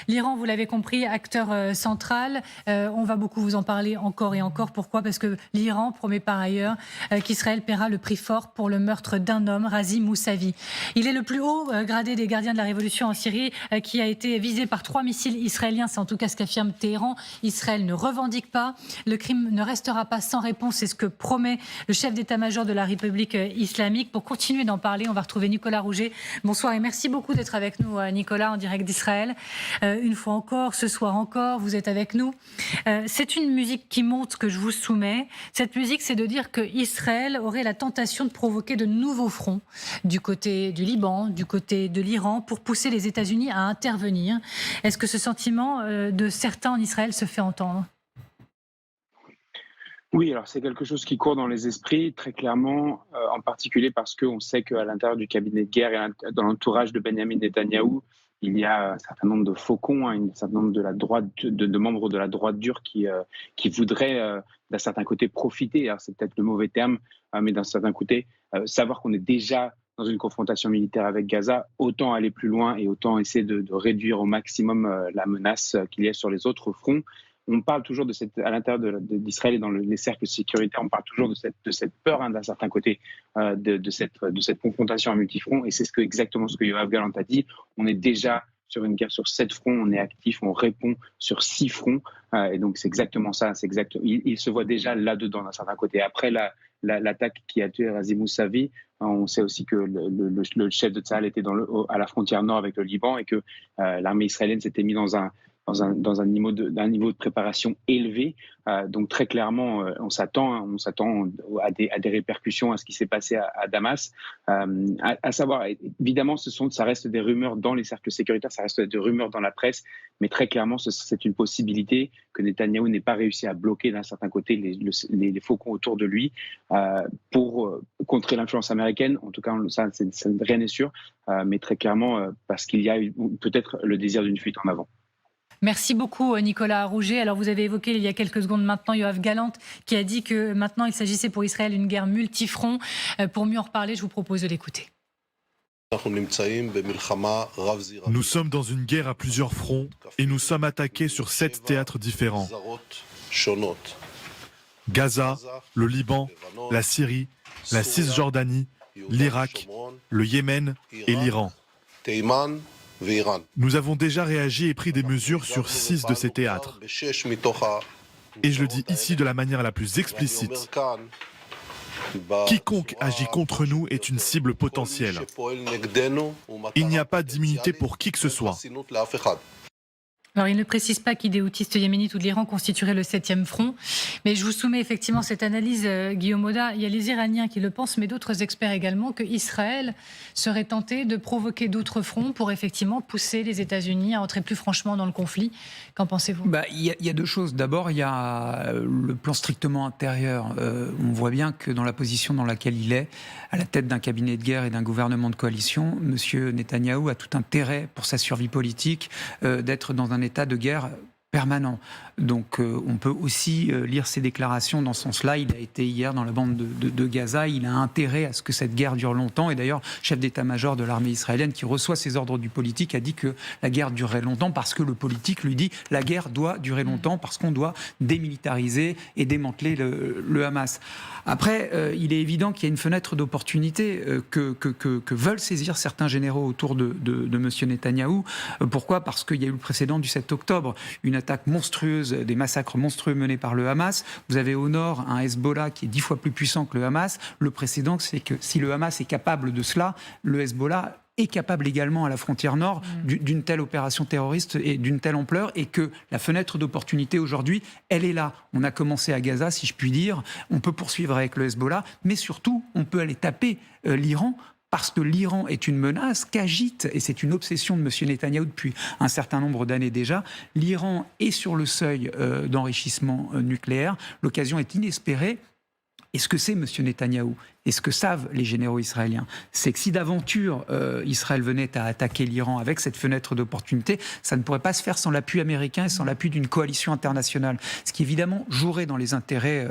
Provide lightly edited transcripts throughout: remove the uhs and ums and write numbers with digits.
L'Iran, vous l'avez compris, acteur central. On va beaucoup vous en parler encore et encore. Pourquoi? Parce que l'Iran promet par ailleurs qu'Israël paiera le prix fort pour le meurtre d'un homme, Razi Moussavi. Il est le plus haut gradé des gardiens de la révolution en Syrie qui a été visé par 3 missiles israéliens. C'est en tout cas ce qu'affirme Téhéran. Israël ne revendique pas. Le crime ne restera pas sans réponse. C'est ce que promet le chef d'état-major de la République islamique. Pour continuer d'en parler, on va retrouver Nicolas Rouget. Bonsoir et merci beaucoup d'être avec nous, Nicolas, en direct d'Israël. Une fois encore, ce soir encore, vous êtes avec nous. C'est une musique qui monte que je vous soumets. Cette musique, c'est de dire qu'Israël aurait la tentation de provoquer de nouveaux fronts du côté du Liban, du côté de l'Iran, pour pousser les États-Unis à intervenir. Est-ce que ce sentiment de certains en Israël se fait entendre? Oui, alors c'est quelque chose qui court dans les esprits très clairement, en particulier parce qu'on sait qu'à l'intérieur du cabinet de guerre et dans l'entourage de Benyamin Netanyahou, il y a un certain nombre de faucons, hein, un certain nombre de la droite, de membres de la droite dure qui voudraient, d'un certain côté, profiter. Alors c'est peut-être le mauvais terme, mais d'un certain côté, savoir qu'on est déjà dans une confrontation militaire avec Gaza, autant aller plus loin et autant essayer de réduire au maximum la menace qu'il y a sur les autres fronts. On parle toujours de cette, à l'intérieur d'Israël et dans les cercles sécuritaires, on parle toujours de cette peur, hein, d'un certain côté, de cette confrontation à multifront. Et c'est exactement ce que Yoav Gallant a dit. On est déjà sur une guerre sur 7 fronts, on est actif, on répond sur 6 fronts. Et donc c'est exactement ça. Il se voit déjà là-dedans d'un certain côté. Après l'attaque qui a tué Razi Moussavi, on sait aussi que le chef de Tsahal était à la frontière nord avec le Liban et que l'armée israélienne s'était mise dans un niveau de préparation élevé. Donc très clairement, on s'attend à des répercussions à ce qui s'est passé à Damas. À savoir, évidemment, ça reste des rumeurs dans les cercles sécuritaires, ça reste des rumeurs dans la presse, mais très clairement, c'est une possibilité que Netanyahou n'ait pas réussi à bloquer d'un certain côté les faucons autour de lui pour contrer l'influence américaine. En tout cas, rien n'est sûr, mais très clairement, parce qu'il y a peut-être le désir d'une fuite en avant. Merci beaucoup, Nicolas Rouget. Alors, vous avez évoqué il y a quelques secondes maintenant Yoav Gallant qui a dit que maintenant il s'agissait pour Israël d'une guerre multifront. Pour mieux en reparler, je vous propose de l'écouter. Nous sommes dans une guerre à plusieurs fronts et nous sommes attaqués sur 7 théâtres différents. Gaza, le Liban, la Syrie, la Cisjordanie, l'Irak, le Yémen et l'Iran. Nous avons déjà réagi et pris des mesures sur 6 de ces théâtres. Et je le dis ici de la manière la plus explicite. Quiconque agit contre nous est une cible potentielle. Il n'y a pas d'immunité pour qui que ce soit. Alors, il ne précise pas qu'idées houtistes yéménites ou de l'Iran constitueraient le 7e front. Mais je vous soumets effectivement cette analyse, Guillaume Oda. Il y a les Iraniens qui le pensent, mais d'autres experts également, qu'Israël serait tenté de provoquer d'autres fronts pour effectivement pousser les États-Unis à entrer plus franchement dans le conflit. Qu'en pensez-vous? Il y a deux choses. D'abord, il y a le plan strictement intérieur. On voit bien que dans la position dans laquelle il est, à la tête d'un cabinet de guerre et d'un gouvernement de coalition, M. Netanyahou a tout intérêt pour sa survie politique d'être dans un état de guerre permanent. Donc on peut aussi lire ses déclarations dans ce sens-là. Il a été hier dans la bande de Gaza. Il a intérêt à ce que cette guerre dure longtemps. Et d'ailleurs, chef d'état-major de l'armée israélienne qui reçoit ses ordres du politique a dit que la guerre durerait longtemps parce que le politique lui dit la guerre doit durer longtemps parce qu'on doit démilitariser et démanteler le Hamas. Après, il est évident qu'il y a une fenêtre d'opportunité que veulent saisir certains généraux autour de M. Netanyahou. Pourquoi? Parce qu'il y a eu le précédent du 7 octobre, une attaque monstrueuse, des massacres monstrueux menés par le Hamas. Vous avez au nord un Hezbollah qui est 10 fois plus puissant que le Hamas. Le précédent, c'est que si le Hamas est capable de cela, le Hezbollah est capable également à la frontière nord d'une telle opération terroriste et d'une telle ampleur, et que la fenêtre d'opportunité aujourd'hui, elle est là. On a commencé à Gaza, si je puis dire, on peut poursuivre avec le Hezbollah, mais surtout, on peut aller taper l'Iran, parce que l'Iran est une menace qu'agite, et c'est une obsession de M. Netanyahou depuis un certain nombre d'années déjà, l'Iran est sur le seuil d'enrichissement nucléaire, l'occasion est inespérée. Et ce que c'est, M. Netanyahou, et ce que savent les généraux israéliens, c'est que si d'aventure Israël venait à attaquer l'Iran avec cette fenêtre d'opportunité, ça ne pourrait pas se faire sans l'appui américain et sans l'appui d'une coalition internationale, ce qui évidemment jouerait dans les intérêts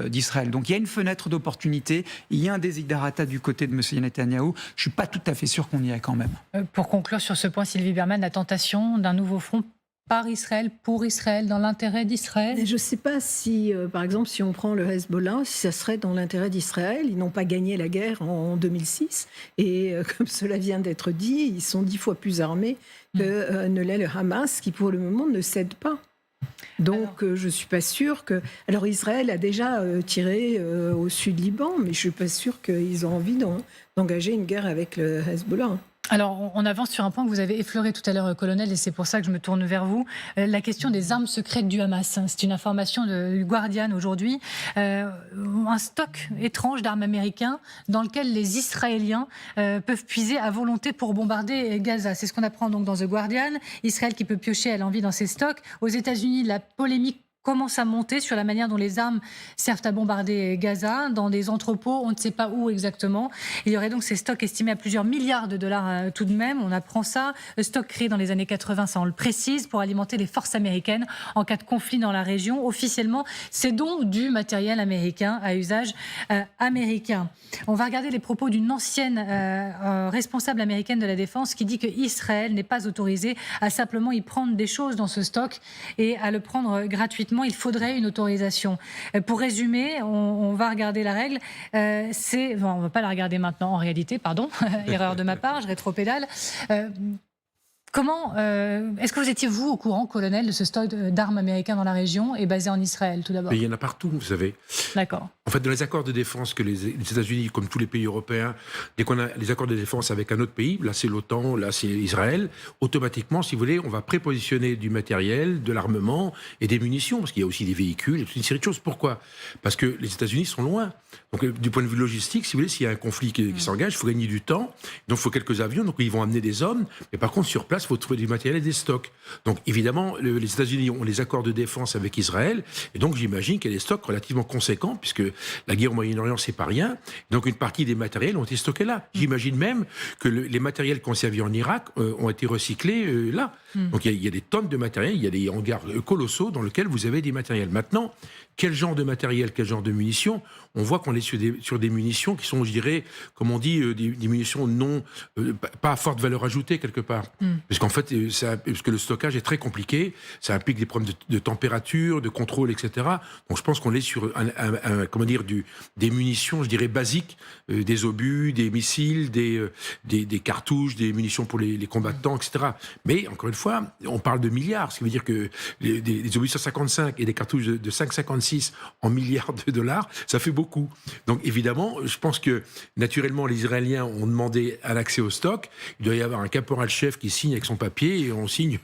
d'Israël. Donc il y a une fenêtre d'opportunité, il y a un desiderata du côté de M. Netanyahou. Je ne suis pas tout à fait sûr qu'on y est quand même. Pour conclure sur ce point, Sylvie Bermann, la tentation d'un nouveau front par Israël, pour Israël, dans l'intérêt d'Israël? Je ne sais pas si, par exemple, si on prend le Hezbollah, si ça serait dans l'intérêt d'Israël. Ils n'ont pas gagné la guerre en 2006. Et comme cela vient d'être dit, ils sont 10 fois plus armés que ne l'est le Hamas, qui pour le moment ne cède pas. Donc je ne suis pas sûre que... Alors Israël a déjà tiré au sud Liban, mais je ne suis pas sûre qu'ils ont envie d'engager une guerre avec le Hezbollah. Alors, on avance sur un point que vous avez effleuré tout à l'heure, colonel, et c'est pour ça que je me tourne vers vous. La question des armes secrètes du Hamas. C'est une information du Guardian aujourd'hui. Un stock étrange d'armes américains dans lequel les Israéliens peuvent puiser à volonté pour bombarder Gaza. C'est ce qu'on apprend donc dans The Guardian. Israël qui peut piocher à l'envie dans ses stocks. Aux États-Unis, la polémique commence à monter sur la manière dont les armes servent à bombarder Gaza, dans des entrepôts, on ne sait pas où exactement. Il y aurait donc ces stocks estimés à plusieurs milliards de dollars tout de même, on apprend ça. Le stock créé dans les années 80, ça on le précise, pour alimenter les forces américaines en cas de conflit dans la région. Officiellement, c'est donc du matériel américain à usage américain. On va regarder les propos d'une ancienne responsable américaine de la défense qui dit que Israël n'est pas autorisé à simplement y prendre des choses dans ce stock et à le prendre gratuitement. Il faudrait une autorisation. Pour résumer, on va regarder la règle. On ne va pas la regarder maintenant en réalité, pardon, erreur de ma part, je rétropédale. Est-ce que vous étiez, vous, au courant, colonel, de ce stock d'armes américains dans la région et basé en Israël, tout d'abord? Mais il y en a partout, vous savez. D'accord. En fait, dans les accords de défense que les États-Unis, comme tous les pays européens, dès qu'on a les accords de défense avec un autre pays, là c'est l'OTAN, là c'est Israël, automatiquement, si vous voulez, on va prépositionner du matériel, de l'armement et des munitions, parce qu'il y a aussi des véhicules et toute une série de choses. Pourquoi? Parce que les États-Unis sont loin. Donc, du point de vue logistique, si vous voulez, s'il y a un conflit qui s'engage, il faut gagner du temps. Donc, il faut quelques avions. Donc, ils vont amener des hommes. Mais par contre, sur place, il faut trouver du matériel et des stocks. Donc, évidemment, les États-Unis ont les accords de défense avec Israël. Et donc, j'imagine qu'il y a des stocks relativement conséquents, puisque la guerre au Moyen-Orient, c'est pas rien. Donc, une partie des matériels ont été stockés là. J'imagine même que les matériels qui ont servi en Irak ont été recyclés là. Donc, il y a des tonnes de matériel. Il y a des hangars colossaux dans lesquels vous avez des matériels. Maintenant, quel genre de matériel, quel genre de munitions? On voit qu'on est sur des munitions qui sont, je dirais, comme on dit, des munitions pas à forte valeur ajoutée quelque part. Parce qu'en fait, parce que le stockage est très compliqué, ça implique des problèmes de température, de contrôle, etc. Donc je pense qu'on est sur des munitions, je dirais, basiques, des obus, des missiles, des cartouches, des munitions pour les combattants, etc. Mais encore une fois, on parle de milliards, ce qui veut dire que des obus 155 et des cartouches de 5,56 en milliards de dollars, ça fait beaucoup. Donc évidemment, je pense que naturellement les Israéliens ont demandé un accès au stock. Il doit y avoir un caporal-chef qui signe avec son papier et on signe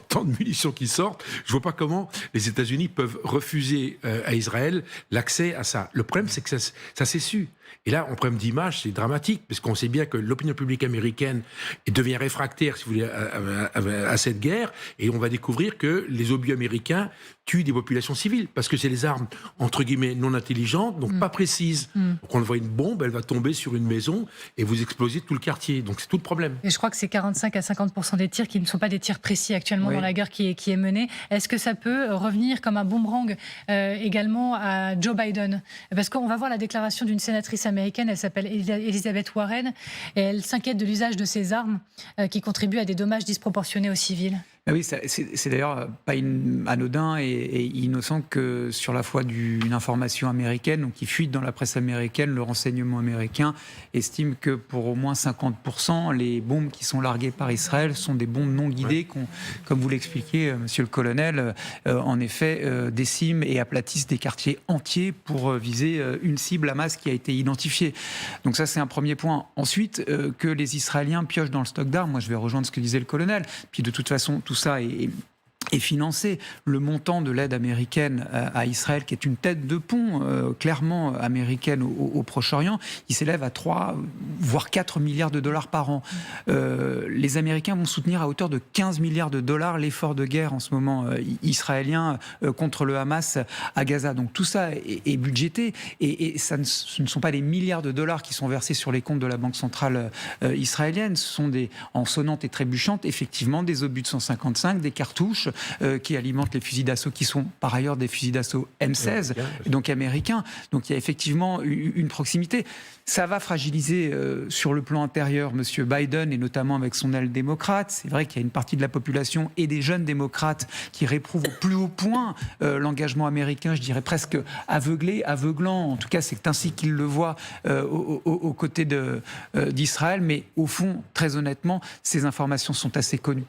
tant de munitions qui sortent. Je vois pas comment les États-Unis peuvent refuser à Israël l'accès à ça. Le problème, c'est que ça s'est su. Et là, en problème d'image, c'est dramatique, parce qu'on sait bien que l'opinion publique américaine devient réfractaire, si vous voulez, à cette guerre, et on va découvrir que les obus américains tuent des populations civiles, parce que c'est des armes, entre guillemets, non intelligentes, donc pas précises. Donc on voit une bombe, elle va tomber sur une maison, et vous explosez tout le quartier. Donc c'est tout le problème. Et je crois que c'est 45 à 50% des tirs qui ne sont pas des tirs précis actuellement dans la guerre qui est menée. Est-ce que ça peut revenir comme un boomerang également à Joe Biden? Parce qu'on va voir la déclaration d'une sénatrice américaine, elle s'appelle Elizabeth Warren, et elle s'inquiète de l'usage de ces armes qui contribuent à des dommages disproportionnés aux civils. Ah oui, c'est d'ailleurs pas anodin et innocent que sur la foi d'une information américaine, donc qui fuite dans la presse américaine, le renseignement américain estime que pour au moins 50%, les bombes qui sont larguées par Israël sont des bombes non guidées, comme vous l'expliquez, monsieur le colonel, en effet déciment et aplatissent des quartiers entiers pour viser une cible Hamas qui a été identifiée. Donc ça, c'est un premier point. Ensuite, que les Israéliens piochent dans le stock d'armes, moi je vais rejoindre ce que disait le colonel, puis de toute façon, tout ça est et financer. Le montant de l'aide américaine à Israël, qui est une tête de pont clairement américaine au Proche-Orient, il s'élève à 3, voire 4 milliards de dollars par an. Les Américains vont soutenir à hauteur de 15 milliards de dollars l'effort de guerre en ce moment israélien contre le Hamas à Gaza. Donc tout ça est budgété et ce ne sont pas des milliards de dollars qui sont versés sur les comptes de la Banque centrale israélienne. Ce sont en sonnante et trébuchante, effectivement, des obus de 155, des cartouches qui alimentent les fusils d'assaut qui sont par ailleurs des fusils d'assaut M16, donc américains. Donc il y a effectivement une proximité. Ça va fragiliser sur le plan intérieur M. Biden et notamment avec son aile démocrate. C'est vrai qu'il y a une partie de la population et des jeunes démocrates qui réprouvent au plus haut point l'engagement américain, je dirais presque aveuglant. En tout cas, c'est ainsi qu'ils le voient aux côtés d'Israël. Mais au fond, très honnêtement, ces informations sont assez connues.